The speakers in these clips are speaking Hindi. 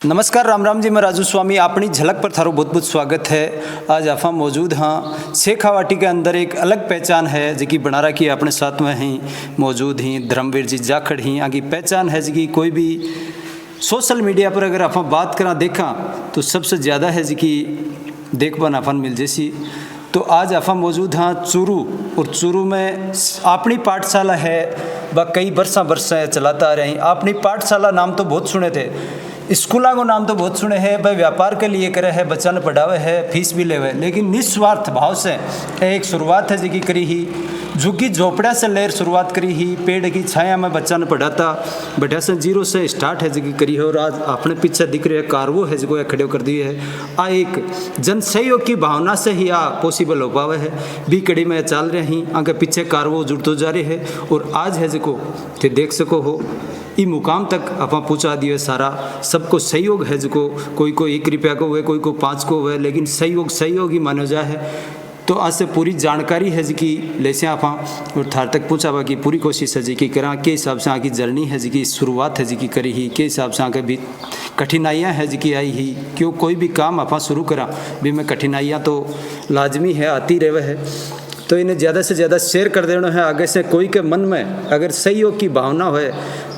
नमस्कार, राम राम जी। मैं राजू स्वामी अपनी झलक पर थारो बहुत बहुत स्वागत है। आज आप मौजूद हाँ शेखावाटी के अंदर एक अलग पहचान है जिकी बना रखी है अपने साथ में ही मौजूद ही धर्मवीर जी जाखड़ ही आगे पहचान है जिकी कोई भी सोशल मीडिया पर अगर आप बात करा देखा तो सबसे ज़्यादा है जिकी देखभाल अपन मिल जैसी। तो आज आप मौजूद हाँ चूरू, और चूरू में अपनी पाठशाला है वह कई वर्षा चलाता आ रहे हैं। अपनी पाठशाला नाम तो बहुत सुने थे, स्कूलों को नाम तो बहुत सुने हैं, भाई व्यापार के लिए करे है, बच्चा ने पढ़ावे है, फीस भी लेवे, लेकिन निस्वार्थ भाव से एक शुरुआत है जिकी करी ही झुग्गी झोपड़ा से लेर शुरुआत करी ही, पेड़ की छाया में बच्चा ने पढ़ाता बढ़िया से जीरो से स्टार्ट है जिकी करी है। और आज अपने पीछे दिख रहे कारवो है जिको खड़े कर दिए है। आ एक जन सहयोग की भावना से ही आ पॉसिबल हो पावे है। बी कड़ी में चल रहे ही आगे पीछे कारवो जुड़ते जा रहे है। और आज है जिको थे देख सको हो ई मुकाम तक आप पहुँचा दिए सारा सबको सहयोग है जिको कोई 1 रुपया को हुए, कोई 5 को हुए, लेकिन सहयोग ही माना जा है। तो आज से पूरी जानकारी है जिकी लेसे आप और थार तक पहुँचावा की पूरी कोशिश है जिकी करा के हिसाब से आगे जर्नी है जिकी शुरुआत है जिकी करी ही के हिसाब से आगे भी कठिनाइयाँ है जिकी आई ही। क्यों कोई भी काम आप शुरू करा भी में कठिनाइयाँ तो लाजमी है, आती रहे है। तो इन्हें ज़्यादा से ज़्यादा शेयर कर देना है आगे से कोई के मन में अगर सहयोग की भावना हो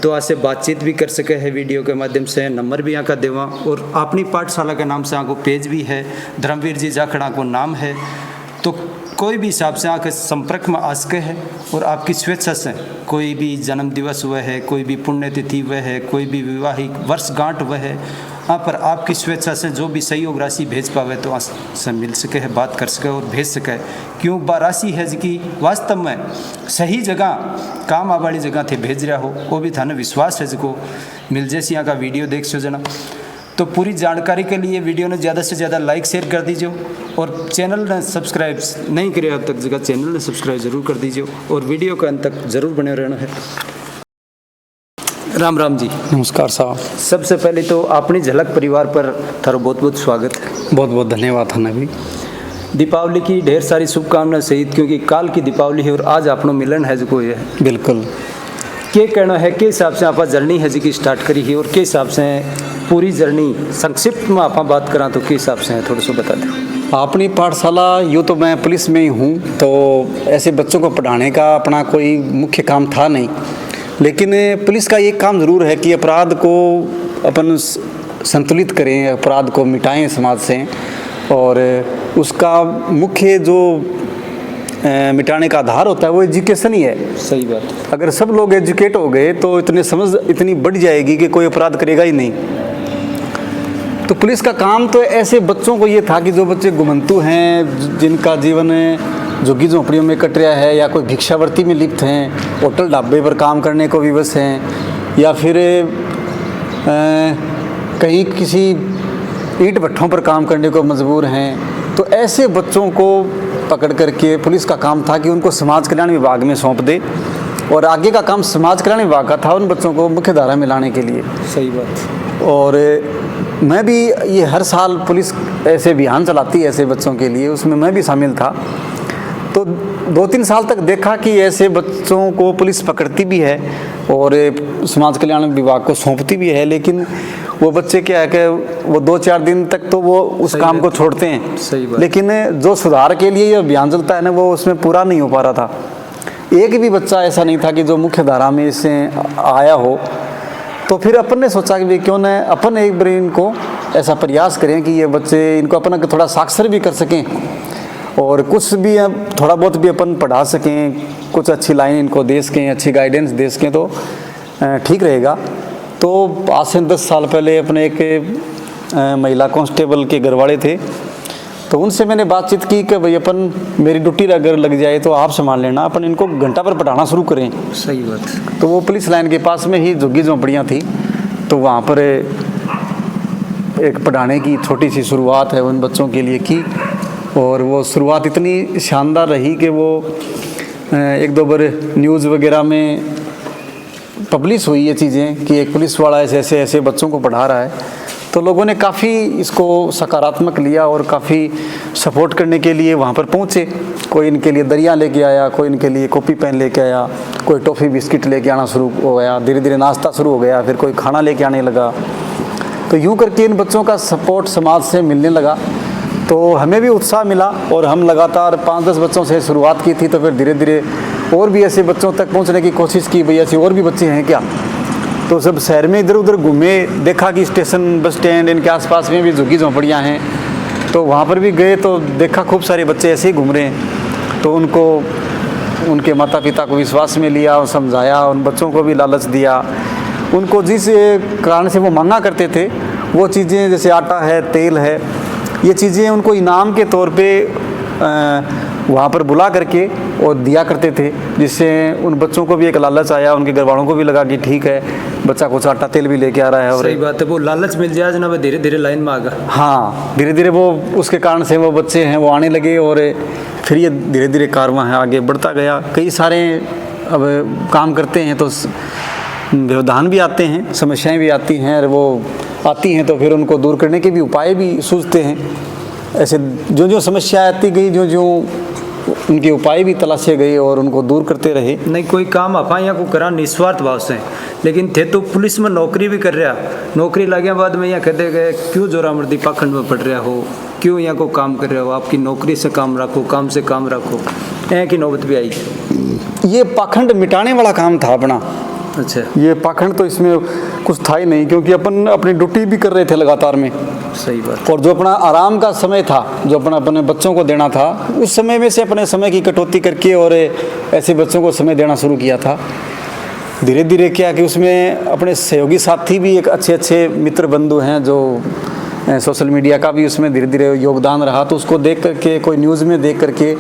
तो आज से बातचीत भी कर सके है वीडियो के माध्यम से। नंबर भी यहाँ का देवा और अपनी पाठशाला के नाम से यहाँ को पेज भी है, धर्मवीर जी जाखड़ा को नाम है। तो कोई भी हिसाब से आके संपर्क में आ सके है। और आपकी स्वेच्छा से कोई भी जन्म दिवस हुआ है, कोई भी पुण्यतिथि हुआ है, कोई भी विवाहिक वर्षगांठ हुआ है, यहाँ पर आपकी स्वेच्छा से जो भी सहयोग राशि भेज पावे तो से मिल सके है, बात कर सके और भेज सके। क्यों राशि है जिकी वास्तव में सही जगह काम वाली जगह थे भेज रहा हो वो भी थाने विश्वास है जिको मिल जैसी यहाँ का वीडियो देख सो जना। तो पूरी जानकारी के लिए वीडियो ने ज़्यादा से ज़्यादा लाइक शेयर कर दीजिए और चैनल ने सब्सक्राइब नहीं करे अब तक जगह चैनल ने सब्सक्राइब जरूर कर दीजिए और वीडियो के अंत तक जरूर बने रहना है। राम राम जी। नमस्कार साहब। सबसे पहले तो अपनी झलक परिवार पर थारो बहुत बहुत स्वागत है। बहुत बहुत धन्यवाद हमें भी। दीपावली की ढेर सारी शुभकामनाएं सहित, क्योंकि काल की दीपावली है और आज अपनों मिलन है जो ये है। बिल्कुल। क्या कहना है के हिसाब से आप जर्नी है जी स्टार्ट करी है और के हिसाब से पूरी जर्नी संक्षिप्त में आप बात करा तो के हिसाब से है थोड़ा सा बता दें। अपनी पाठशाला यूँ तो मैं पुलिस में ही हूँ, तो ऐसे बच्चों को पढ़ाने का अपना कोई मुख्य काम था नहीं, लेकिन पुलिस का एक काम ज़रूर है कि अपराध को अपन संतुलित करें, अपराध को मिटाएं समाज से। और उसका मुख्य जो मिटाने का आधार होता है वो एजुकेशन ही है। सही बात। अगर सब लोग एजुकेट हो गए तो इतने समझ इतनी बढ़ जाएगी कि कोई अपराध करेगा ही नहीं। तो पुलिस का काम तो ऐसे बच्चों को ये था कि जो बच्चे घुमंतु हैं, जिनका जीवन झुग्गी झोंपड़ियों में कट रहा है, या कोई भिक्षावृत्ति में लिप्त हैं, होटल ढाबे पर काम करने को विवश हैं, या फिर कहीं किसी ईंट भट्ठों पर काम करने को मजबूर हैं, तो ऐसे बच्चों को पकड़ करके पुलिस का काम था कि उनको समाज कल्याण विभाग में सौंप दे। और आगे का काम समाज कल्याण विभाग का था उन बच्चों को मुख्य धारा में लाने के लिए। सही बात। और मैं भी ये हर साल पुलिस ऐसे अभियान चलाती है ऐसे बच्चों के लिए, उसमें मैं भी शामिल था। तो 2-3 साल तक देखा कि ऐसे बच्चों को पुलिस पकड़ती भी है और समाज कल्याण विभाग को सौंपती भी है, लेकिन वो बच्चे क्या है कि वो 2-4 दिन तक तो वो उस काम को छोड़ते हैं। सही बात। लेकिन जो सुधार के लिए ये अभियान चलता है ना, वो उसमें पूरा नहीं हो पा रहा था। एक भी बच्चा ऐसा नहीं था कि जो मुख्य धारा में इससे आया हो। तो फिर अपन ने सोचा कि क्यों न अपन एक बार इनको ऐसा प्रयास करें कि ये बच्चे इनको अपन थोड़ा साक्षर भी कर सकें और कुछ भी थोड़ा बहुत भी अपन पढ़ा सकें, कुछ अच्छी लाइन इनको दे सकें, अच्छी गाइडेंस दे सकें तो ठीक रहेगा। तो आज से 10 साल पहले अपने एक महिला कांस्टेबल के घर वाले थे, तो उनसे मैंने बातचीत की कि भाई अपन मेरी ड्यूटी अगर लग जाए तो आप संभाल लेना, अपन इनको घंटा पर पढ़ाना शुरू करें। सही बात। तो वो पुलिस लाइन के पास में ही झुग्गी झोंपड़ियाँ थी, तो वहाँ पर एक पढ़ाने की छोटी सी शुरुआत है उन बच्चों के लिए की। और वो शुरुआत इतनी शानदार रही कि वो 1-2 बार न्यूज़ वगैरह में पब्लिश हुई ये चीज़ें कि एक पुलिस वाला ऐसे बच्चों को पढ़ा रहा है। तो लोगों ने काफ़ी इसको सकारात्मक लिया और काफ़ी सपोर्ट करने के लिए वहाँ पर पहुँचे। कोई इनके लिए दरिया लेके आया, कोई इनके लिए कॉपी पेन लेके आया, कोई टॉफ़ी बिस्किट लेके आना शुरू हो गया, धीरे धीरे नाश्ता शुरू हो गया, फिर कोई खाना लेके आने लगा। तो यूं करके इन बच्चों का सपोर्ट समाज से मिलने लगा, तो हमें भी उत्साह मिला और हम लगातार 5-10 बच्चों से शुरुआत की थी। तो फिर धीरे धीरे और भी ऐसे बच्चों तक पहुंचने की कोशिश की, भाई ऐसे और भी बच्चे हैं क्या। तो सब शहर में इधर उधर घूमे, देखा कि स्टेशन बस स्टैंड इनके आसपास में भी झुग्गी झोंपड़ियाँ हैं, तो वहाँ पर भी गए तो देखा खूब सारे बच्चे ऐसे ही घूम रहे हैं। तो उनको उनके माता पिता को विश्वास में लिया और समझाया, उन बच्चों को भी लालच दिया। उनको जिस कारण से वो मांगा करते थे वो चीज़ें, जैसे आटा है, तेल है, ये चीज़ें उनको इनाम के तौर पे वहाँ पर बुला करके और दिया करते थे, जिससे उन बच्चों को भी एक लालच आया, उनके घर वालों को भी लगा कि ठीक है बच्चा कुछ आटा तेल भी लेके आ रहा है। और सही बात है, वो लालच मिल जाए जनाब, धीरे धीरे लाइन में आ गया। हाँ, धीरे धीरे वो उसके कारण से वो बच्चे हैं वो आने लगे और फिर ये धीरे धीरे कारवां है आगे बढ़ता गया। कई सारे अब काम करते हैं तो व्यवधान भी आते हैं, समस्याएं भी आती हैं, और वो आती हैं तो फिर उनको दूर करने के भी उपाय भी सूझते हैं। ऐसे जो जो समस्या आती गई, जो जो उनके उपाय भी तलाशे गए और उनको दूर करते रहे। नहीं कोई काम आप यहाँ को करा निस्वार्थ भाव से, लेकिन थे तो पुलिस में नौकरी भी कर रहा, नौकरी लगे बाद में यहाँ कहते गए क्यों जोरामर्दी पाखंड में पड़ रहा हो, क्यों यहाँ को काम कर रहे हो, आपकी नौकरी से काम रखो, काम से काम रखो, यहाँ की नौबत भी आई। ये पाखंड मिटाने वाला काम था अपना। अच्छा, ये पाखंड तो इसमें कुछ था ही नहीं, क्योंकि अपन अपनी ड्यूटी भी कर रहे थे लगातार में। सही बात। और जो अपना आराम का समय था, जो अपने बच्चों को देना था, उस समय में से अपने समय की कटौती करके और ऐसे बच्चों को समय देना शुरू किया था। धीरे धीरे क्या कि उसमें अपने सहयोगी साथी भी एक अच्छे अच्छे मित्र बंधु हैं, जो सोशल मीडिया का भी उसमें धीरे धीरे योगदान रहा। तो उसको देख करके, कोई न्यूज़ में देख करके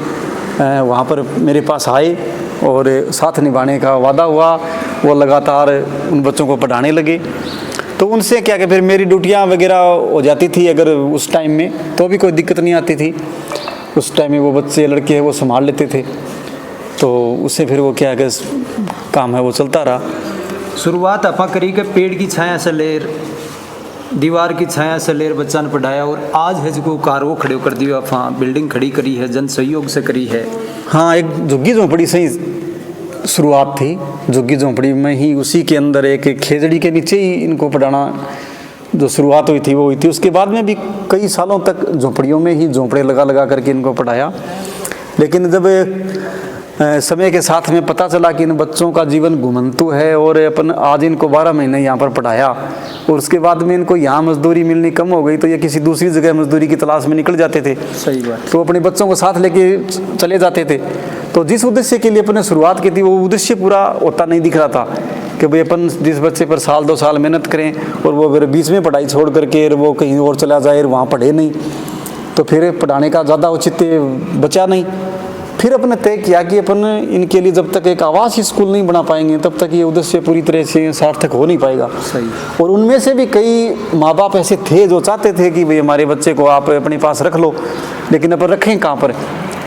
वहाँ पर मेरे पास आए और साथ निभाने का वादा हुआ। वो लगातार उन बच्चों को पढ़ाने लगे। तो उनसे क्या कि फिर मेरी ड्यूटियाँ वगैरह हो जाती थी अगर उस टाइम में, तो भी कोई दिक्कत नहीं आती थी। उस टाइम में वो बच्चे लड़के हैं वो संभाल लेते थे, तो उससे फिर वो क्या कि काम है वो चलता रहा। शुरुआत अपा करी के पेड़ की छाया से लेर, दीवार की छाया से लेर बच्चा ने पढ़ाया, और आज है जो कार वो खड़े कर दिया, अपा बिल्डिंग खड़ी करी है, जन सहयोग से करी है। हाँ, एक झुग्गी झोंपड़ी से ही शुरुआत थी। झुग्गी झोंपड़ी में ही, उसी के अंदर एक खेजड़ी के नीचे ही इनको पढ़ाना जो शुरुआत हुई थी वो हुई थी। उसके बाद में भी कई सालों तक झोंपड़ियों में ही झोंपड़े लगा लगा करके इनको पढ़ाया। लेकिन जब समय के साथ में पता चला कि इन बच्चों का जीवन घुमंतु है और अपन आज इनको 12 महीने यहाँ पर पढ़ाया और उसके बाद में इनको यहाँ मजदूरी मिलनी कम हो गई, तो ये किसी दूसरी जगह मजदूरी की तलाश में निकल जाते थे। सही बात। तो अपने बच्चों को साथ लेके चले जाते थे। तो जिस उद्देश्य के लिए अपने शुरुआत की थी वो उद्देश्य पूरा होता नहीं दिख रहा था कि भाई अपन जिस बच्चे पर 1-2 साल मेहनत करें और वो फिर बीच में पढ़ाई छोड़ करके वो कहीं और चला जाए, वहाँ पढ़े नहीं, तो फिर पढ़ाने का ज़्यादा औचित्य बचा नहीं। फिर अपने तय किया कि अपन इनके लिए जब तक एक आवासीय स्कूल नहीं बना पाएंगे तब तक ये उद्देश्य पूरी तरह से सार्थक हो नहीं पाएगा। सही। और उनमें से भी कई माँ बाप ऐसे थे जो चाहते थे कि भाई हमारे बच्चे को आप अपने पास रख लो, लेकिन अपन रखें कहाँ पर,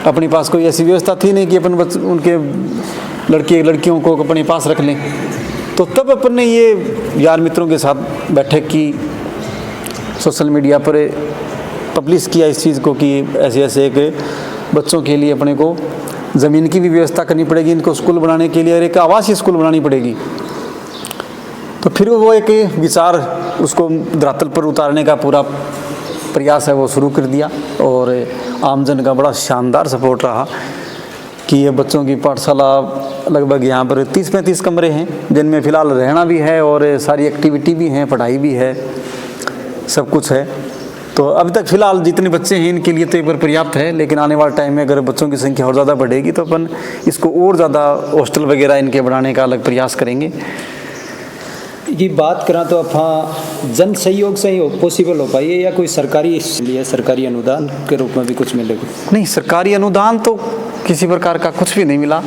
अपने पास कोई ऐसी व्यवस्था थी नहीं कि अपन उनके लड़के लड़कियों को अपने पास रख लें। तो तब अपन ने ये यार मित्रों के साथ बैठक की, सोशल मीडिया पर पब्लिश किया इस चीज़ को कि ऐसे ऐसे एक बच्चों के लिए अपने को ज़मीन की भी व्यवस्था करनी पड़ेगी, इनको स्कूल बनाने के लिए, और एक आवासीय स्कूल बनानी पड़ेगी। तो फिर वो एक विचार उसको धरातल पर उतारने का पूरा प्रयास है वो शुरू कर दिया, और आमजन का बड़ा शानदार सपोर्ट रहा कि ये बच्चों की पाठशाला लगभग यहाँ पर 30-35 कमरे हैं जिनमें फ़िलहाल रहना भी है और सारी एक्टिविटी भी हैं, पढ़ाई भी है, सब कुछ है। तो अभी तक फ़िलहाल जितने बच्चे हैं इनके लिए तो एक बार पर्याप्त है, लेकिन आने वाले टाइम में अगर बच्चों की संख्या और ज़्यादा बढ़ेगी तो अपन इसको और ज़्यादा हॉस्टल वगैरह इनके बढ़ाने का अलग प्रयास करेंगे। ये बात करा तो आप जन सहयोग से ही पॉसिबल हो पाई है या कोई सरकारी लिए सरकारी अनुदान के रूप में भी कुछ मिलेगा? नहीं, सरकारी अनुदान तो किसी प्रकार का कुछ भी नहीं मिला।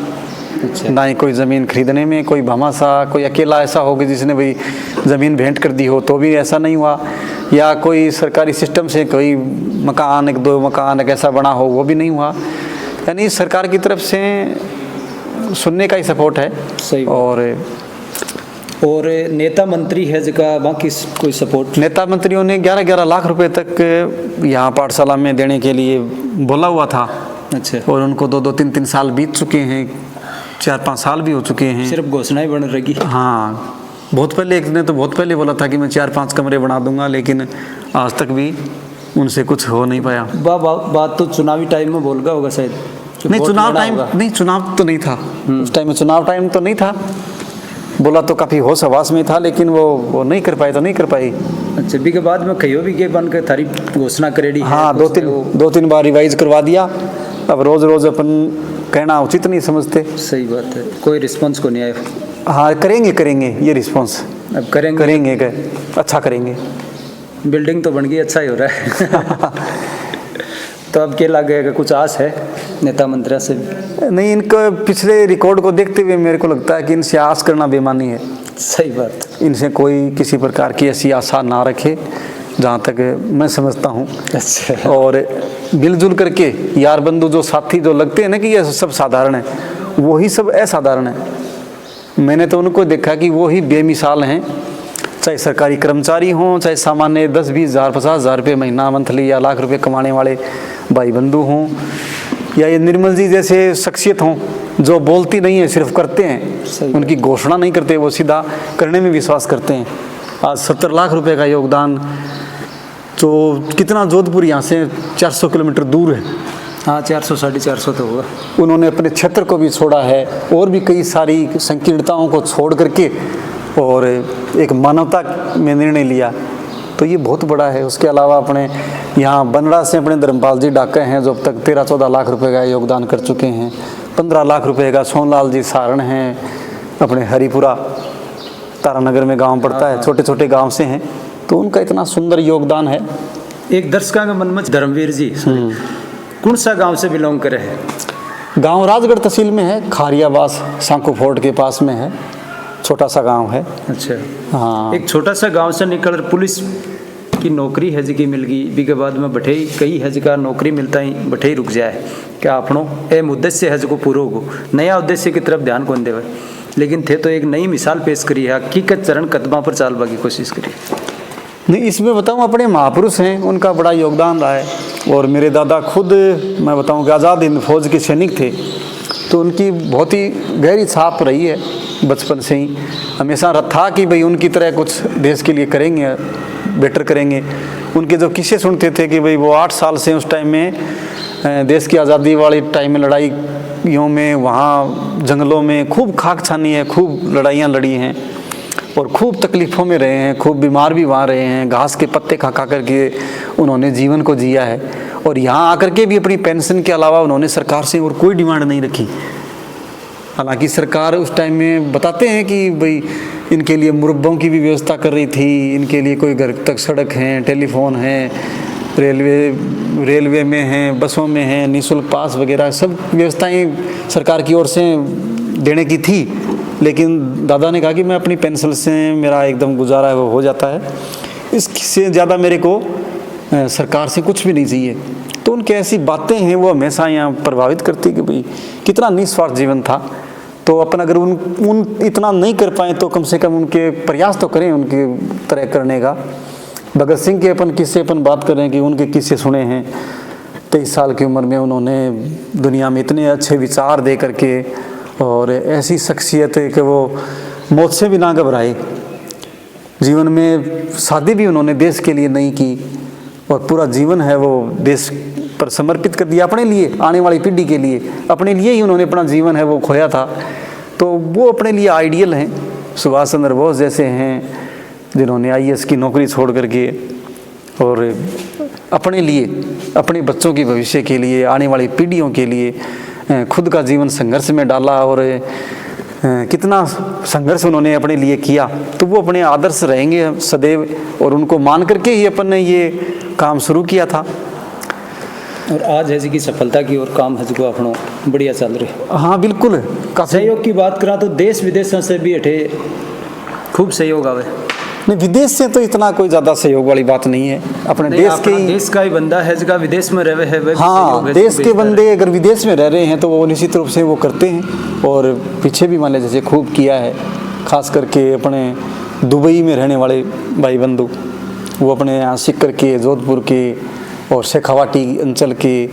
अच्छा। ना ही कोई ज़मीन खरीदने में कोई भामासा कोई अकेला ऐसा होगा जिसने भाई ज़मीन भेंट कर दी हो, तो भी ऐसा नहीं हुआ, या कोई सरकारी सिस्टम से कोई मकान 1-2 मकान एक ऐसा बना हो, वो भी नहीं हुआ। यानी सरकार की तरफ से सुनने का ही सपोर्ट है। सही। और नेता मंत्री है जिसका बाकी कोई सपोर्ट? नेता मंत्रियों ने 11-11 लाख रुपए तक यहाँ पाठशाला में देने के लिए बोला हुआ था। अच्छा। और उनको 2-2, 3-3 साल बीत चुके हैं, 4-5 साल भी हो चुके हैं। सिर्फ घोषणाएं बन रही। हाँ, बहुत पहले एक ने तो बहुत पहले बोला था कि मैं 4-5 कमरे बना दूंगा, लेकिन आज तक भी उनसे कुछ हो नहीं पाया। बात तो चुनावी टाइम में बोल गया होगा शायद। नहीं, चुनाव टाइम नहीं, चुनाव तो नहीं था उस टाइम में, चुनाव टाइम तो नहीं था। बोला तो काफ़ी होश हवास में था, लेकिन वो नहीं कर पाए तो नहीं कर पाई। अच्छा, भी के बाद में कहियो भी के बन के थारी घोषणा करेड़ी है। हाँ, 2-3 बार रिवाइज करवा दिया। अब रोज़ रोज़ अपन कहना उचित नहीं समझते। सही बात है, कोई रिस्पॉन्स को नहीं आया। हाँ, करेंगे ये रिस्पॉन्स अब करेंगे अच्छा करेंगे। बिल्डिंग तो बन गई, अच्छा ही हो रहा है। तो अब क्या लगेगा, कुछ आस है नेता मंत्रियों से? नहीं, इनका पिछले रिकॉर्ड को देखते हुए मेरे को लगता है कि इनसे आस करना बेमानी है। सही बात। इनसे कोई किसी प्रकार की ऐसी आशा ना रखे, जहाँ तक मैं समझता हूँ। अच्छा। और मिलजुल करके यार बंधु जो साथी जो लगते हैं ना कि ये सब साधारण है, वही सब असाधारण है। मैंने तो उनको देखा कि वो ही बेमिसाल हैं, चाहे सरकारी कर्मचारी हों, चाहे सामान्य 10-20 हज़ार 50 हज़ार रुपये महीना मंथली या लाख रुपए कमाने वाले भाई बंधु हों, या ये निर्मल जी जैसे शख्सियत हों जो बोलती नहीं है, सिर्फ करते हैं। उनकी घोषणा नहीं करते, वो सीधा करने में विश्वास करते हैं। आज 70 लाख रुपए का योगदान, जो कितना, जोधपुर यहाँ से 400 किलोमीटर दूर है। हाँ, 400-450 तो होगा। उन्होंने अपने क्षेत्र को भी छोड़ा है और भी कई सारी संकीर्णताओं को छोड़ करके और एक मानवता में निर्णय लिया, तो ये बहुत बड़ा है। उसके अलावा अपने यहाँ बनड़ा से अपने धर्मपाल जी डाके हैं, जो अब तक 13-14 लाख रुपए का योगदान कर चुके हैं। 15 लाख रुपए का सोनलाल जी सारण हैं, अपने हरिपुरा तारानगर में गांव पड़ता है, छोटे छोटे गांव से हैं, तो उनका इतना सुंदर योगदान है। एक दर्शकों के मन में धर्मवीर जी कौन सा गांव से बिलोंग करे है? गांव राजगढ़ तहसील में है, खारियाबास सांको फोर्ट के पास में है, छोटा सा गांव है। अच्छा। हाँ, एक छोटा सा गांव से निकल पुलिस की नौकरी है जी मिल गई, भी के बाद में बैठे ही कई है का नौकरी मिलता ही बैठे ही रुक जाए, क्या अपनों एम उद्देश्य है जो पूरा हो, नया उद्देश्य की तरफ ध्यान कौन देवे, लेकिन थे तो एक नई मिसाल पेश करी है, हकीकत चरण कदमा पर चालवा की कोशिश करी। नहीं, इसमें बताऊँ अपने महापुरुष हैं, उनका बड़ा योगदान रहा है। और मेरे दादा खुद, मैं बताऊँ कि आज़ाद हिंद फौज के सैनिक थे, तो उनकी बहुत ही गहरी छाप रही है बचपन से ही। हमेशा था कि भाई उनकी तरह कुछ देश के लिए करेंगे, बेटर करेंगे। उनके जो किस्से सुनते थे कि भाई वो 8 साल से उस टाइम में देश की आज़ादी वाली टाइम में लड़ाइयों में, वहाँ जंगलों में खूब खाक छानी है, खूब लड़ाइयाँ लड़ी हैं और खूब तकलीफ़ों में रहे हैं, खूब बीमार भी वहाँ रहे हैं, घास के पत्ते खा खा करके उन्होंने जीवन को जिया है। और यहाँ आकर के भी अपनी पेंशन के अलावा उन्होंने सरकार से और कोई डिमांड नहीं रखी। हालांकि सरकार उस टाइम में बताते हैं कि भाई इनके लिए मुरब्बों की भी व्यवस्था कर रही थी, इनके लिए कोई घर तक सड़क हैं, टेलीफोन है, रेलवे में हैं, बसों में हैं, निःशुल्क पास वगैरह सब व्यवस्थाएं सरकार की ओर से देने की थी। लेकिन दादा ने कहा कि मैं अपनी पेंशन से मेरा एकदम गुजारा है वो हो जाता है, इससे ज़्यादा मेरे को सरकार से कुछ भी नहीं चाहिए। तो उनकी ऐसी बातें हैं वो हमेशा यहाँ प्रभावित करती कि भाई कितना निस्वार्थ जीवन था। तो अपन अगर उन इतना नहीं कर पाए तो कम से कम उनके प्रयास तो करें उनके तरह करने का। भगत सिंह के अपन किस्से अपन बात करें कि उनके किस्से सुने हैं। 23 साल की उम्र में उन्होंने दुनिया में इतने अच्छे विचार दे करके और ऐसी शख्सियत है कि वो मौत से भी ना घबराए। जीवन में शादी भी उन्होंने देश के लिए नहीं की और पूरा जीवन है वो देश पर समर्पित कर दिया, अपने लिए, आने वाली पीढ़ी के लिए, अपने लिए ही उन्होंने अपना जीवन है वो खोया था। तो वो अपने लिए आइडियल हैं। सुभाष चंद्र बोस जैसे हैं जिन्होंने IAS की नौकरी छोड़ करके और अपने लिए, अपने बच्चों के भविष्य के लिए, आने वाली पीढ़ियों के लिए खुद का जीवन संघर्ष में डाला और कितना संघर्ष उन्होंने अपने लिए किया। तो वो अपने आदर्श रहेंगे सदैव और उनको मान करके ही अपन ने ये काम शुरू किया था। और आज है जी की सफलता की और काम है जो अपनों बढ़िया चल रहे। हाँ बिल्कुल। सहयोग की बात करा तो देश विदेशों से भी अठे खूब सहयोग आवे। नहीं, विदेश से तो इतना कोई ज़्यादा सहयोग वाली बात नहीं है। अपने देश का ही बंदा है जिसका विदेश में रहे है। हाँ, देश के बंदे अगर विदेश में रह रहे हैं तो वो निश्चित रूप से वो करते हैं। और पीछे भी मान लीजिए जैसे खूब किया है, खास करके अपने दुबई में रहने वाले भाई बंधु, वो अपने यहाँ सीकर के, जोधपुर के और शेखावाटी अंचल के,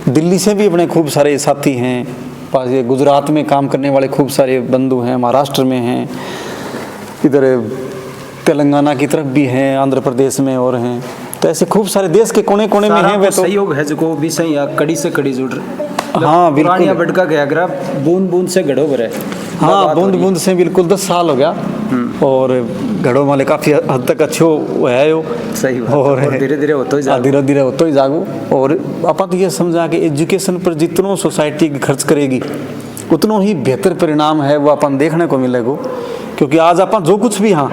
दिल्ली से भी अपने खूब सारे साथी हैं। पास गुजरात में काम करने वाले खूब सारे बंधु हैं, महाराष्ट्र में हैं, इधर तेलंगाना की तरफ भी हैं, आंध्र प्रदेश में और हैं, तो ऐसे खूब सारे देश के कोने कोने में हैं वे। तो सहयोग है जो भी सही कड़ी से कड़ी जुड़ रहे। हाँ बिल्कुल, पुरानिया बटका के अगर बूंद बूंद से घड़ो भरे। हाँ बूंद बूंद से बिल्कुल 10 साल हो गया, और घड़ों वाले काफ़ी हद तक अच्छो है वो। सही बात। और धीरे धीरे होता ही धीरे धीरे होता ही जागो। और अपन तो ये समझा कि एजुकेशन पर जितनों सोसाइटी खर्च करेगी उतनों ही बेहतर परिणाम है वो अपन देखने को मिलेगा। क्योंकि आज अपन जो कुछ भी, हाँ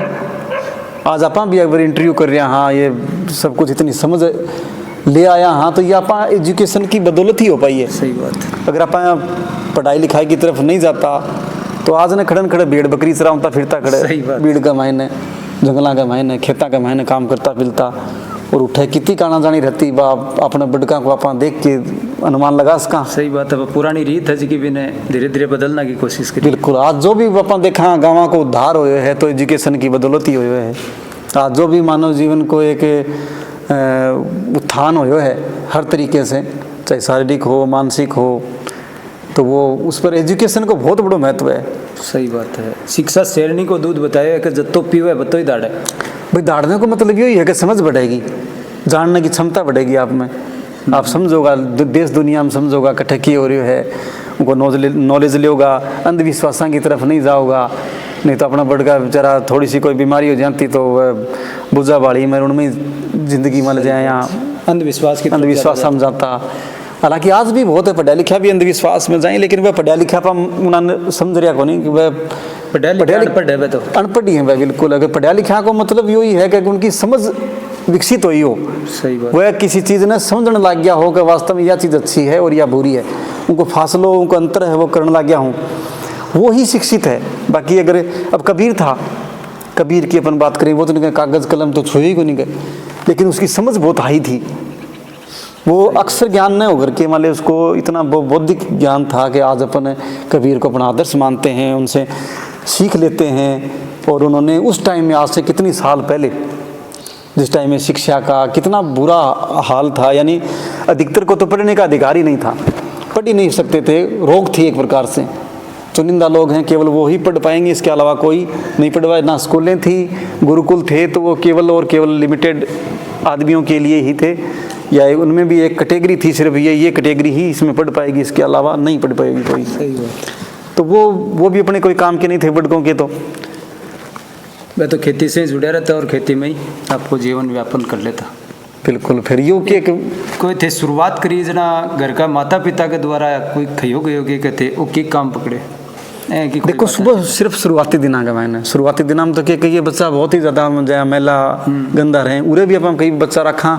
आज अपन भी अगर इंटरव्यू कर रहे हैं, हाँ ये सब कुछ इतनी समझ ले आया, हाँ तो ये अपन एजुकेशन की बदौलत ही हो पाई है। सही बात। अगर अपन पढ़ाई लिखाई की तरफ नहीं जाता तो आज ने खड़न खड़े भेड़ बकरी चरावता फिरता खड़े, भीड़ का मायने जंगलों का मायने खेता का मायने काम करता फिरता, और उठे कितनी काना जानी रहती बा अपने बड़का को अपन देख के अनुमान लगा सका। सही बात है। पुरानी रीत है जी भी ने धीरे धीरे बदलना की कोशिश करी। बिल्कुल, आज जो भी अपन देखा गाँव को उद्धार हुए है तो एजुकेशन की बदौलत ही हुए है। आज जो भी मानव जीवन को एक उत्थान हुए है हर तरीके से, चाहे शारीरिक हो मानसिक हो, तो वो उस पर एजुकेशन को बहुत बड़ा महत्व है। सही बात है। शिक्षा शेरनी को दूध बताया कि जत्तो पीवे बत्तो ही दाड़े। भाई दाड़ने को मतलब यही है कि समझ बढ़ेगी, जानने की क्षमता बढ़ेगी आप में, आप समझोगा देश दुनिया में समझोगा कट्ठे की हो रही है, उनको नॉलेज लेगा, अंधविश्वासों की तरफ नहीं जाओगा। नहीं तो अपना बड़का बेचारा थोड़ी सी कोई बीमारी हो जाती तो बुझा बाड़ी में उनमें जिंदगी मल जाए, यहाँ अंधविश्वास समझाता। हालांकि आज भी बहुत है पढ़ा लिखा भी अंधविश्वास में जाए, लेकिन वह पढ़ा लिखा पर उन्होंने समझ रहा को नहीं कि वह अनपढ़ ही है वह। बिल्कुल, अगर पढ़ा लिखा को मतलब यही है कि उनकी समझ विकसित हुई हो। सही बात। वह किसी चीज़ ने समझने लग गया हो कि वास्तव में यह चीज़ अच्छी है और यह बुरी है, उनको फासलों उनको अंतर है वो करने लग गया हूँ, वो ही शिक्षित है। बाकी अगर अब कबीर था, कबीर की अपन बात करें, वो तो नहीं कागज़ कलम तो छुए ही को नहीं गए, लेकिन उसकी समझ बहुत हाई थी। वो अक्सर ज्ञान न होकर के मान उसको इतना बौद्धिक ज्ञान था कि आज अपन कबीर को अपना आदर्श मानते हैं, उनसे सीख लेते हैं। और उन्होंने उस टाइम में, आज से कितनी साल पहले, जिस टाइम में शिक्षा का कितना बुरा हाल था, यानी अधिकतर को तो पढ़ने का अधिकार ही नहीं था, पढ़ ही नहीं सकते थे, रोग थी एक प्रकार से। चुनिंदा लोग हैं, केवल वो ही पढ़ पाएंगे, इसके अलावा कोई नहीं पढ़ पाए। ना स्कूलें थी, गुरुकुल थे तो वो केवल और केवल लिमिटेड आदमियों के लिए ही थे, या उनमें भी एक कैटेगरी थी, सिर्फ ये कैटेगरी ही इसमें पढ़ पाएगी, इसके अलावा नहीं पढ़ पाएगी कोई। सही बात। तो वो भी अपने कोई काम के नहीं थे बड़कों के। तो मैं तो खेती से ही जुड़ा रहता और खेती में ही आपको जीवन व्यापन कर लेता। बिल्कुल, फिर यूँ के कोई थे शुरुआत करी जना घर का माता पिता के द्वारा कोई खयो गयो के कहते वो की काम पकड़े। देखो सुबह सिर्फ शुरुआती दिना का मैंने शुरुआती दिना में तो क्या कहिए बच्चा बहुत ही ज़्यादा मैला गंदा रहे, उरे भी अपन कहीं बच्चा रखा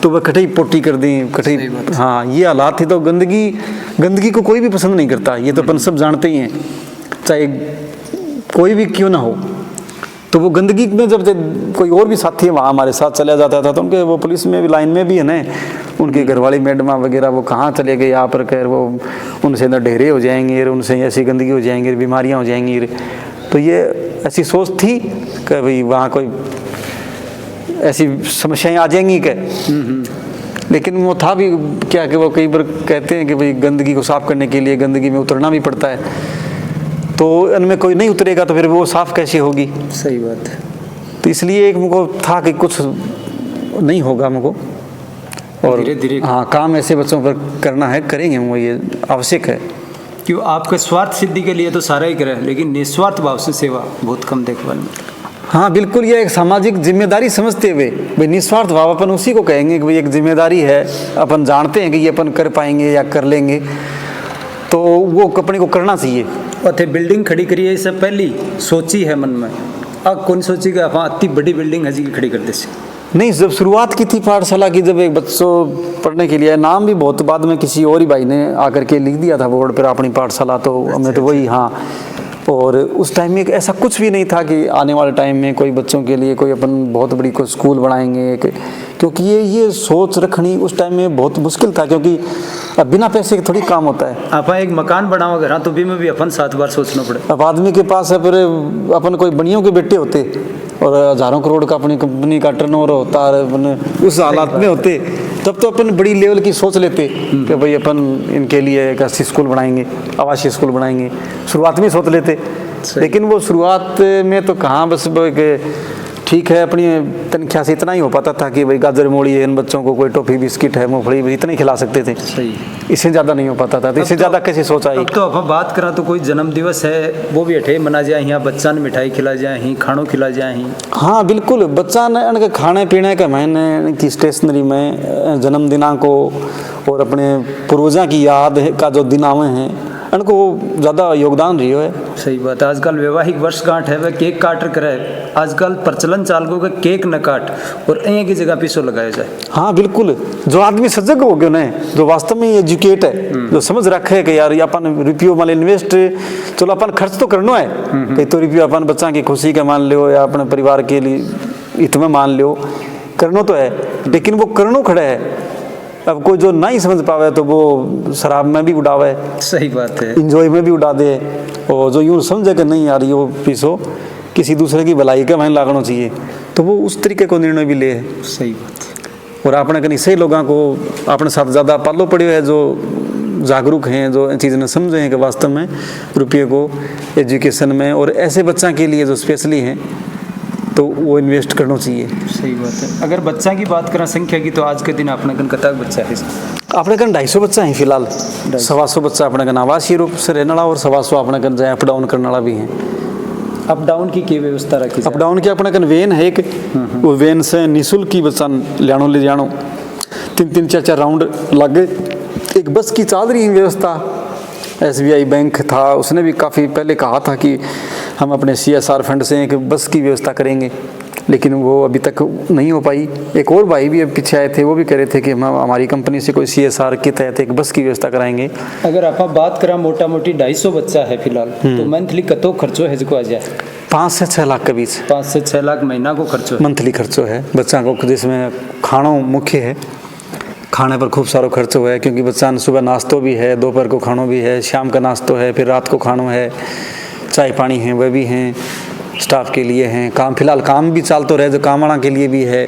तो वह कटई पोटी कर दी कटई। हाँ, ये हालात थी। तो गंदगी को कोई भी पसंद नहीं करता, ये तो अपन सब जानते ही हैं, चाहे कोई भी क्यों ना हो। तो वो गंदगी में जब कोई और भी साथी वहाँ हमारे साथ चला जाता था तो उनके वो पुलिस में भी लाइन में भी है ना, उनकी घरवाली मैडमा वगैरह वो कहाँ चले गए यहाँ पर कर, वो उनसे अंदर ढेरे हो जाएंगे, उनसे ऐसी गंदगी हो जाएंगी, बीमारियाँ हो जाएंगी। तो ये ऐसी सोच थी कि भाई वहाँ कोई ऐसी समस्याएं आ जाएंगी क्या। लेकिन वो था भी क्या कि वो कई बार कहते हैं कि भाई गंदगी को साफ करने के लिए गंदगी में उतरना भी पड़ता है, तो इनमें कोई नहीं उतरेगा तो फिर वो साफ कैसे होगी। सही बात है। तो इसलिए एक मुझको था कि कुछ नहीं होगा मुझको, और धीरे-धीरे हाँ काम ऐसे बच्चों पर करना है, करेंगे वो, ये आवश्यक है। क्यों आपके स्वार्थ सिद्धि के लिए तो सारा ही करें, लेकिन निस्वार्थ भाव से सेवा बहुत कम देखभाल में। हाँ बिल्कुल, ये एक सामाजिक जिम्मेदारी समझते हुए भाई निस्वार्थ भाव अपन उसी को कहेंगे कि भाई एक जिम्मेदारी है, अपन जानते हैं कि ये अपन कर पाएंगे या कर लेंगे, तो वो अपने को करना चाहिए। और थे बिल्डिंग खड़ी करी है, इससे पहली सोची है मन में, अब कौन सोची कि हाँ इतनी बड़ी बिल्डिंग है जी खड़ी कर दे से नहीं। जब शुरुआत की थी पाठशाला की, जब एक बच्चों पढ़ने के लिए, नाम भी बहुत बाद में किसी और ही भाई ने आकर के लिख दिया था बोर्ड पर अपनी पाठशाला, तो हमें तो वही हाँ। और उस टाइम में ऐसा कुछ भी नहीं था कि आने वाले टाइम में कोई बच्चों के लिए कोई अपन बहुत बड़ी कोई स्कूल बनाएंगे, क्योंकि ये सोच रखनी उस टाइम में बहुत मुश्किल था, क्योंकि अब बिना पैसे के थोड़ी काम होता है। आप एक मकान बनाओ घर तो भी में भी अपन 7 बार सोचना पड़े। अब आदमी के पास है, फिर अपन कोई बनियों के बेटे होते और हज़ारों करोड़ का अपनी कंपनी का टर्नओवर होता और अपन उस हालात में होते, तब तो अपन बड़ी लेवल की सोच लेते कि भाई अपन इनके लिए एक अच्छी स्कूल बनाएंगे, आवासीय स्कूल बनाएंगे, शुरुआत में सोच लेते। लेकिन वो शुरुआत में तो कहाँ, बस ठीक है अपनी तनख्वाह से इतना ही हो पाता था कि भाई गाजर मूली है, इन बच्चों को कोई टॉफी बिस्किट है, मूंगफली, इतना ही खिला सकते थे। सही। इससे ज़्यादा नहीं हो पाता था, तो इससे ज़्यादा कैसे सोच आई। अब तो अब बात करा तो कोई जन्म दिवस है वो भी अठे मना जाए, यहाँ बच्चा ने मिठाई खिला जाए, खानों खिला जाए। हाँ बिल्कुल, बच्चा ने उनके खाने पीने का मैंने इनकी स्टेशनरी में जन्मदिना को और अपने पूर्वजा की याद का जो दिनावे हैं उनको ज़्यादा योगदान रही है। सही बात है। आजकल वैवाहिक वर्षगांठ है वह केक काट करे, आजकल प्रचलन चाल गो केक न काट और एक की जगह पीसो लगाया जाए। हाँ बिल्कुल, जो आदमी सजग हो गया ना, जो वास्तव में एजुकेट है, जो समझ रखे है कि यार ये अपन रुपये मान इन्वेस्ट, चलो अपन खर्च तो करना है, कई तो रुपये अपन बच्चा की खुशी का मान लो या अपने परिवार के लिए हित में मान लो, करना तो है, लेकिन वो करना खड़ा है। अब कोई जो नहीं समझ पावे तो वो शराब में भी उड़ावे, सही बात है, इंजॉय में भी उड़ा दे, और जो यूँ समझे कि नहीं यार ये पीसो किसी दूसरे की भलाई का वहीं लागना चाहिए, तो वो उस तरीके को निर्णय भी ले। सही बात है। और आपने कहीं सही लोगों को अपने साथ ज़्यादा पालो पड़े है, जो जागरूक हैं, जो इन चीज़ें समझे हैं कि वास्तव में रुपये को एजुकेशन में और ऐसे बच्चा के लिए जो स्पेशली हैं तो वो इन्वेस्ट करना चाहिए। सही बात है। अगर बच्चा की बात करें संख्या की, तो आज के दिन अपने कन कतक बच्चा है? अपने कन 250 बच्चा है फिलहाल, 125 बच्चा अपने कन आवासीय रूप से रहने वाला और 125 अपने कन जाए अप डाउन करने वाला भी है। अप डाउन की क्या व्यवस्था रखी? अप डाउन की अपने कन वैन है एक, वो वैन से निःशुल्क की बच्चा ले जानो 3-3 4-4 राउंड लगे। एक बस की चल रही व्यवस्था, SBI बैंक था, उसने भी काफ़ी पहले कहा था कि हम अपने CSR फंड से एक बस की व्यवस्था करेंगे, लेकिन वो अभी तक नहीं हो पाई। एक और भाई भी अब पीछे आए थे, वो भी कह रहे थे कि हम हमारी कंपनी से कोई CSR के तहत एक बस की व्यवस्था कराएंगे। अगर आप बात करें मोटा मोटी 250 बच्चा है फिलहाल, तो मंथली कतो खर्चो है जो आ जाए? 5 से 6 लाख के बीच। 5 से 6 लाख महीना को खर्चो, मंथली खर्चो है बच्चा को, जिसमें खाना मुख्य है, खाने पर खूब सारा खर्च हुआ है, क्योंकि बच्चा ने सुबह नाश्तो भी है, दोपहर को खाना भी है, शाम का नाश्तो है, फिर रात को खाना है, चाय पानी है वह भी हैं, स्टाफ के लिए हैं, काम फिलहाल काम भी चाल तो रहे जो काम वाला के लिए भी है,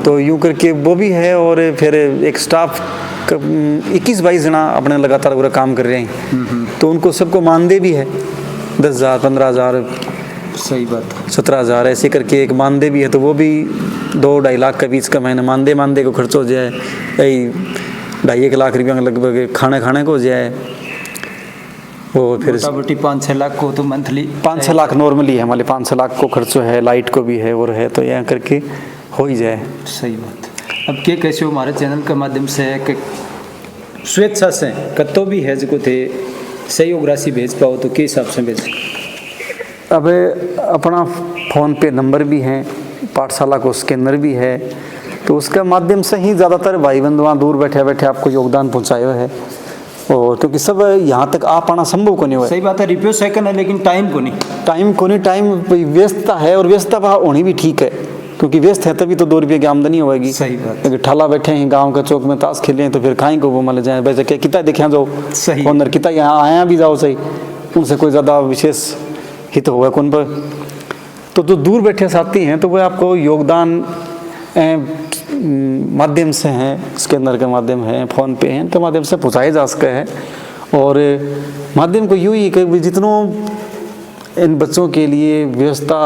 तो यूँ करके वो भी है। और फिर एक स्टाफ 21-22 जना अपने लगातार पूरा काम कर रहे हैं, तो उनको सबको मानदेय भी है 10,000 15,000। सही बात है। 17,000 ऐसे करके एक मानदेय भी है, तो वो भी 2-2.5 लाख के बीच का महीना मानदेय को खर्च हो जाए, यही 2.5 लाख रुपया लगभग खाने को हो जाए। वो फिर 5-6 लाख को तो मंथली 5-6 लाख नॉर्मली है हमारे, 5-6 लाख को खर्च है, लाइट को भी है और है, तो यहाँ करके हो ही जाए। सही बात है। अब के कैसे हो हमारे चैनल के माध्यम से कि स्वेच्छा से कतो भी है जो थे सहयोग राशि भेज पाओ तो के हिसाब से भेज? अब अपना फ़ोन पे नंबर भी है, पाठशाला को स्कैनर भी है, तो उसके माध्यम से ही ज़्यादातर भाई बंधुआ दूर बैठे बैठे आपको योगदान पहुँचाया है, और क्योंकि सब यहाँ तक आ पाना संभव को नहीं हुआ। सही बात है, रिप्यो सेकंड है लेकिन टाइम को नहीं, टाइम व्यस्तता है, और व्यस्तता होनी भी ठीक है, क्योंकि व्यस्त है तभी तो 2 रुपये की आमदनी होगी। सही बात है। ठाला बैठे हैं गांव के चौक में ताश खेलें तो फिर खाएं को वो मान जाए, वैसे क्या कितना देखा जाओ सही अंदर कितना यहाँ आया भी जाओ सही, उनसे कोई ज़्यादा विशेष हित हुआ कौन पर। तो जो दूर बैठे साथी हैं तो वो आपको योगदान माध्यम से हैं, स्कैनर के माध्यम है, फ़ोन पे हैं, के माध्यम से पहुँचाए जा सके हैं। और माध्यम को यूँ ही कि जितनों इन बच्चों के लिए व्यवस्था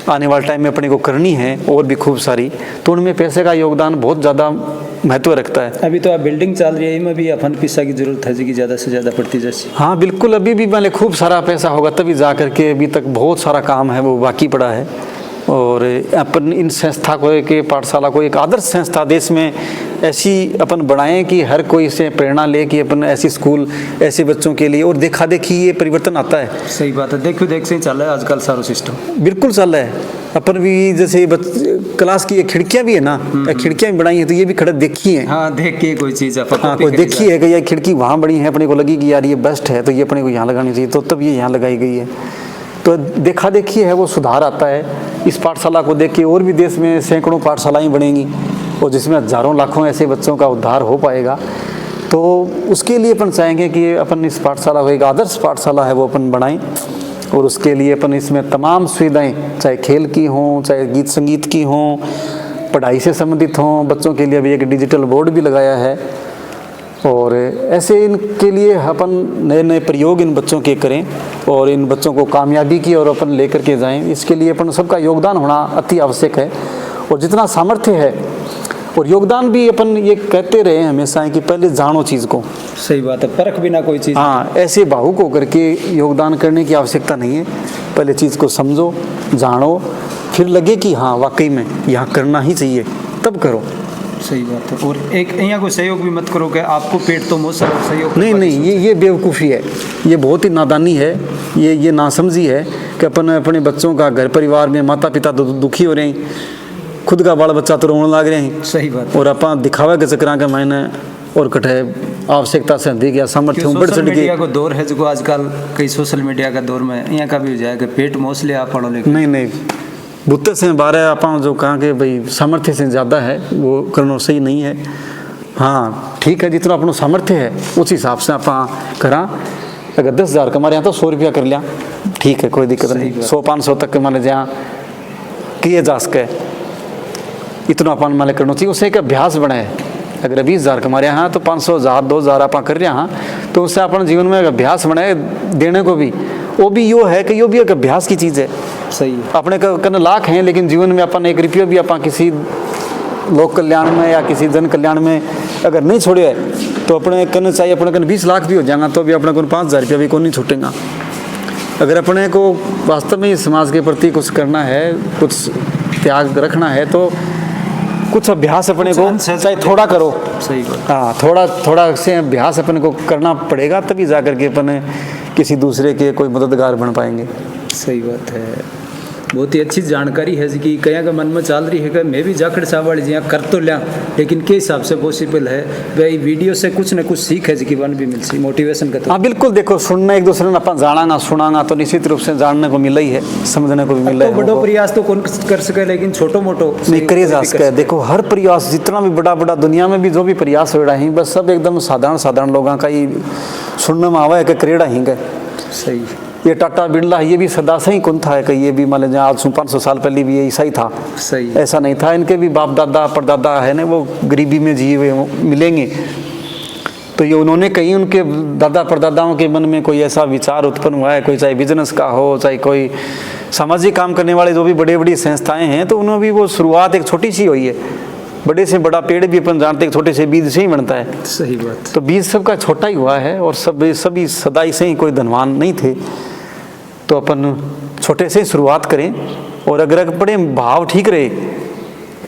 आने वाले टाइम में अपने को करनी है और भी खूब सारी, तो उनमें पैसे का योगदान बहुत ज़्यादा महत्व रखता है। अभी तो आप बिल्डिंग चल रही है, इसमें भी अपन पैसा की जरूरत है जी, ज़्यादा से ज़्यादा पड़ती जैसे। हाँ बिल्कुल, अभी भी मैंने खूब सारा पैसा होगा तभी जा करके, अभी तक बहुत सारा काम है वो बाकी पड़ा है। और अपन इन संस्था को के पाठशाला को एक आदर्श संस्था देश में ऐसी अपन बनाएं कि हर कोई इसे प्रेरणा ले कि अपन ऐसी स्कूल ऐसे बच्चों के लिए, और देखा देखी ये परिवर्तन आता है। सही बात है, देखो देख से ही चल रहा है आजकल सारा सिस्टम। बिल्कुल चल रहा है। अपन भी जैसे क्लास की खिड़कियाँ भी है ना, खिड़कियाँ भी बनाई है, तो ये भी खड़े देखी है। हाँ, देख के कोई चीज़ कोई देखी है कि ये खिड़की वहाँ बड़ी है, अपने को लगी कि यार ये बेस्ट है तो ये अपने को यहाँ लगानी चाहिए, तो तब ये यहाँ लगाई गई है। तो देखा देखी है वो सुधार आता है। इस पाठशाला को देख के और भी देश में सैकड़ों पाठशालाएँ बनेंगी, और जिसमें हज़ारों लाखों ऐसे बच्चों का उद्धार हो पाएगा। तो उसके लिए अपन चाहेंगे कि अपन इस पाठशाला को एक आदर्श पाठशाला है वो अपन बनाएं, और उसके लिए अपन इसमें तमाम सुविधाएं, चाहे खेल की हों, चाहे गीत संगीत की हों, पढ़ाई से संबंधित हों, बच्चों के लिए अभी एक डिजिटल बोर्ड भी लगाया है। और ऐसे इनके लिए अपन नए नए प्रयोग इन बच्चों के करें और इन बच्चों को कामयाबी की और अपन लेकर के जाएं। इसके लिए अपन सबका योगदान होना अति आवश्यक है। और जितना सामर्थ्य है, और योगदान भी अपन ये कहते रहे हमेशा है कि पहले जानो चीज़ को। सही बात है, परख बिना कोई चीज़। हाँ, ऐसे भावुक होकर के योगदान करने की आवश्यकता नहीं है। पहले चीज़ को समझो, जानो, फिर लगे कि हाँ वाकई में यहाँ करना ही चाहिए, तब करो। सही बात है। और एक यहाँ को सहयोग भी मत करो कि आपको पेट तो मौसम सहयोग। नहीं, ये बेवकूफ़ी है, ये बहुत ही नादानी है, ये नासमझी है कि अपन अपने बच्चों का, घर परिवार में माता पिता तो दुखी हो रहे हैं, खुद का बाल बच्चा तो रोने लग रहे हैं। सही बात। और अपन दिखावे के चक्कर के मायने और कटे आवश्यकता से अधिक या सामर्थ्य ऊपर चढ़ मीडिया को दौर है जो आजकल कई सोशल मीडिया का दौर में यहाँ का भी हो जाएगा पेट मोसले आप पढ़ो लेकिन नहीं बुत्ते से बारे आप जो कहा कि भाई सामर्थ्य से ज़्यादा है वो करना सही नहीं है। हाँ ठीक है, जितना अपना सामर्थ्य है उस हिसाब से आप करा। अगर 10,000 कमा रहे हैं तो 100 रुपया कर लिया, ठीक है, कोई दिक्कत नहीं। 100-500 तक के मान जहाँ किए जा सके इतना अपन मान करना चाहिए। उससे एक अभ्यास बना है। अगर 20,000 कमा रहे हैं तो 500,000 2,000 आप कर रहे हैं तो उससे अपने जीवन में एक अभ्यास बनाए देने को भी। वो भी यो है कि यो भी एक अभ्यास की चीज़ है। सही है। अपने करने लाख हैं लेकिन जीवन में अपन 1 रुपया भी अपन किसी लोक कल्याण में या किसी जन कल्याण में अगर नहीं छोड़े तो अपने करना चाहिए। अपने कन 20 लाख भी हो जाएगा तो भी अपने को 5,000 रुपया भी को नहीं छूटेगा। अगर अपने को वास्तव में समाज के प्रति कुछ करना है, कुछ त्याग रखना है तो कुछ अभ्यास अपने को चाहे थोड़ा करो। सही बात। हाँ, थोड़ा से अभ्यास अपने को करना पड़ेगा तभी जा करके अपने किसी दूसरे के कोई मददगार बन पाएंगे। सही बात है। बहुत ही अच्छी जानकारी है जी कि कहीं का मन में चल रही है कि मैं भी जाखड़ साहब वाली जी कर तो लिया लेकिन के हिसाब से पॉसिबल है भाई वीडियो से कुछ न कुछ सीख है जी की बन भी मिल सी मोटिवेशन का। हाँ बिल्कुल, देखो सुनना एक दूसरे ने अपन जाना सुनाना तो निश्चित रूप से जानने को मिला ही है, समझने को भी मिला है। बड़ो प्रयास तो कौन कर सके लेकिन छोटो मोटो नहीं करे जा सके। देखो हर प्रयास जितना भी बड़ा दुनिया में भी जो भी प्रयास हो रहा है बस सब एकदम साधारण लोगों का ही सुनने में आवा है कि करेड़ा ही गए। सही। ये टाटा बिरला ये भी सदा से ही कौन था है कि ये भी मान लीजिए आज 500 साल पहले भी ये ऐसा ही था। सही। ऐसा नहीं था, इनके भी बाप दादा परदादा है ना वो गरीबी में जिए हुए मिलेंगे तो ये उन्होंने कहीं उनके दादा परदादाओं के मन में कोई ऐसा विचार उत्पन्न हुआ है, कोई चाहे बिजनेस का हो चाहे कोई सामाजिक काम करने वाले जो भी बड़ी संस्थाएं हैं तो उन्होंने भी वो शुरुआत एक छोटी सी हुई है। बड़े से बड़ा पेड़ भी अपन जानते हैं छोटे से बीज से ही बनता है। सही बात। तो बीज सबका छोटा ही हुआ है और सभी सदाई से ही कोई धनवान नहीं थे तो अपन छोटे से शुरुआत करें और अगर अपने भाव ठीक रहे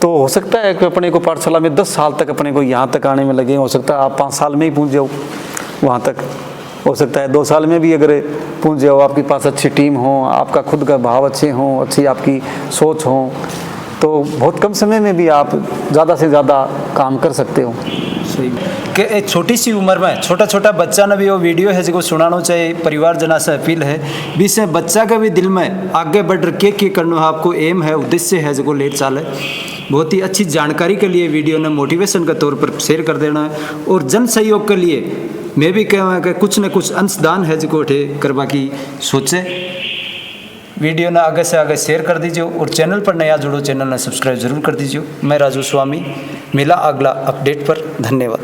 तो हो सकता है कि अपने को पाठशाला में 10 साल तक अपने को यहाँ तक आने में लगे। हो सकता है आप 5 साल में ही पहुँच जाओ वहाँ तक, हो सकता है 2 साल में भी अगर पहुँच जाओ, आपके पास अच्छी टीम हो, आपका खुद का भाव अच्छे हों, अच्छी आपकी सोच हो तो बहुत कम समय में भी आप ज़्यादा से ज़्यादा काम कर सकते हो। सही कि एक छोटी सी उम्र में छोटा बच्चा ने भी वो वीडियो है जिसको सुनाना चाहिए। परिवार जना से अपील है बीच में बच्चा के भी दिल में आगे बढ़ के करना आपको एम है उद्देश्य है जिसको लेट चाले। बहुत ही अच्छी जानकारी के लिए वीडियो ने मोटिवेशन के तौर पर शेयर कर देना है और जन सहयोग के लिए मैं भी कहूँगा कि कुछ न कुछ अंशदान है जिसको उठे करवा की सोचे। वीडियो ना आगे से आगे शेयर कर दीजिए और चैनल पर नया जुड़ो चैनल ने सब्सक्राइब जरूर कर दीजिए। मैं राजू स्वामी, मिला अगला अपडेट पर। धन्यवाद।